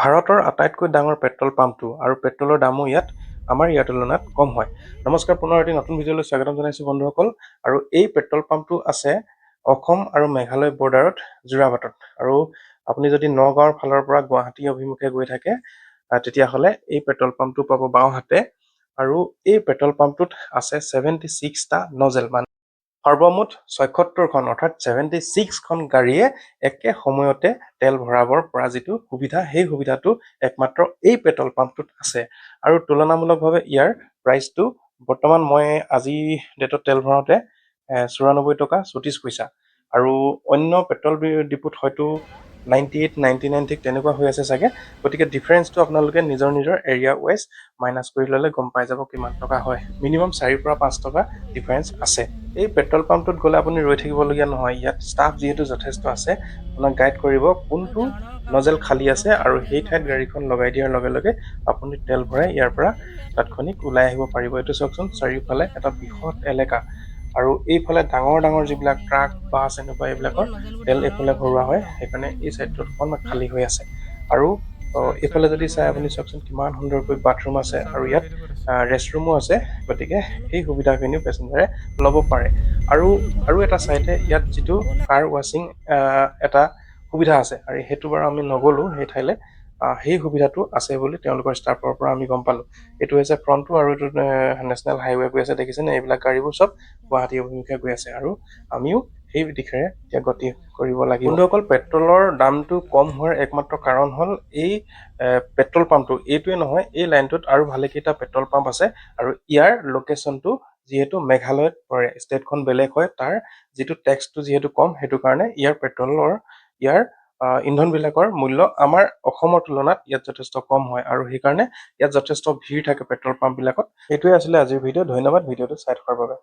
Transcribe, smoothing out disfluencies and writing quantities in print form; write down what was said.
ভাৰতৰ আটাইতকৈ ডাঙৰ পেট্ৰল পাম্পটো আৰু পেট্ৰলৰ দামো আমাৰ ইয়াৰ তুলনাত কম হয়। নমস্কাৰ, পুনৰ এটি নতুন ভিডিঅ'লৈ স্বাগতম জনাইছোঁ বন্ধুসকল। আৰু এই পেট্ৰল পাম্পটো আছে অসম আৰু মেঘালয় বৰ্ডাৰত যোৰাবাটত। আৰু আপুনি যদি নগাঁৱৰ ফালৰ পৰা গুৱাহাটী অভিমুখে গৈ থাকে তেতিয়াহ'লে এই পেট্ৰল পাম্পটো পাব বাওঁহাতে। আৰু এই পেট্ৰল পাম্পটোত আছে 76টা নজেল, মানে সৰ্বমুঠ 76খন অৰ্থাৎ 76খন গাড়ীয়ে একে সময়তে তেল ভৰাবৰ পৰা যিটো সুবিধা, সেই সুবিধাটো একমাত্ৰ এই পেট্ৰল পাম্পটোত আছে। আৰু তুলনামূলকভাৱে ইয়াৰ প্ৰাইচটো বৰ্তমান মই আজি ডেটত তেল ভৰাওঁতে 94 টকা 34 পইচা। আৰু অন্য পেট্ৰল ডিপুত হয়তো 98, 99 ঠিক তেনেকুৱা হৈ আছে চাগে। গতিকে ডিফাৰেঞ্চটো আপোনালোকে নিজৰ এৰিয়া ৱাইজ মাইনাছ কৰি ল'লে গম পাই যাব কিমান টকা হয়। মিনিমাম 4 পৰা 5 টকা ডিফাৰেঞ্চ আছে। এই পেট্ৰল পাম্পটোত গ'লে আপুনি ৰৈ থাকিবলগীয়া নহয়। ইয়াত ষ্টাফ যিহেতু যথেষ্ট আছে, আপোনাক গাইড কৰিব কোনটো নজেল খালী আছে, আৰু সেই ঠাইত গাড়ীখন লগাই দিয়াৰ লগে লগে আপুনি তেল ভৰাই ইয়াৰ পৰা তাৎক্ষণিক ওলাই আহিব পাৰিব। এইটো চাওকচোন, চাৰিওফালে এটা বৃহৎ এলেকা, আৰু এইফালে ডাঙৰ ডাঙৰ যিবিলাক ট্ৰাক, বাছ এনেকুৱা এইবিলাকৰ তেল এইফালে ভৰোৱা হয়। সেইকাৰণে এই চাইডটোত অকণমান খালী হৈ আছে। আৰু এইফালে যদি চাই আপুনি চাওকচোন কিমান সুন্দৰকৈ বাথৰুম আছে, আৰু ইয়াত ৰেষ্টৰুমো আছে। গতিকে সেই সুবিধাখিনিও পেচেঞ্জাৰে ল'ব পাৰে। আৰু এটা চাইডে ইয়াত যিটো কাৰ ৱাশ্বিং এটা সুবিধা আছে, আৰু সেইটো বাৰু আমি নগ'লো সেই ঠাইলৈ। সেই সুবিধাটো আছে বুলি তেওঁলোকৰ ষ্টাফৰ পৰা আমি গম পালোঁ। এইটো হৈছে ফ্ৰণ্টটো, আৰু এইটো নেশ্যনেল হাইৱে গৈ আছে, দেখিছেনে? এইবিলাক গাড়ীবোৰ চব গুৱাহাটী অভিমুখে গৈ আছে, আৰু আমিও সেই দিশেৰে এতিয়া গতি কৰিব লাগিব। বন্ধুসকল, পেট্ৰলৰ দামটো কম হোৱাৰ একমাত্ৰ কাৰণ হ'ল এই পেট্ৰল পাম্পটো। এইটোৱে নহয়, এই লাইনটোত আৰু ভালেকেইটা পেট্ৰল পাম্প আছে, আৰু ইয়াৰ লোকেশ্যনটো যিহেতু মেঘালয়ত পৰে, ষ্টেটখন বেলেগ হয়, তাৰ যিটো টেক্সটো যিহেতু কম, সেইটো কাৰণে ইয়াৰ ইন্ধনবিলাকৰ মূল্য আমাৰ অসমৰ তুলনাত ইয়াত যথেষ্ট কম হয়, আৰু সেইকাৰণে ইয়াত যথেষ্ট ভিৰ থাকে পেট্ৰল পাম্পবিলাকত। এইটোৱে আছিলে আজিৰ ভিডিঅ'। ধন্যবাদ ভিডিঅ'টো চাই থকাৰ বাবে।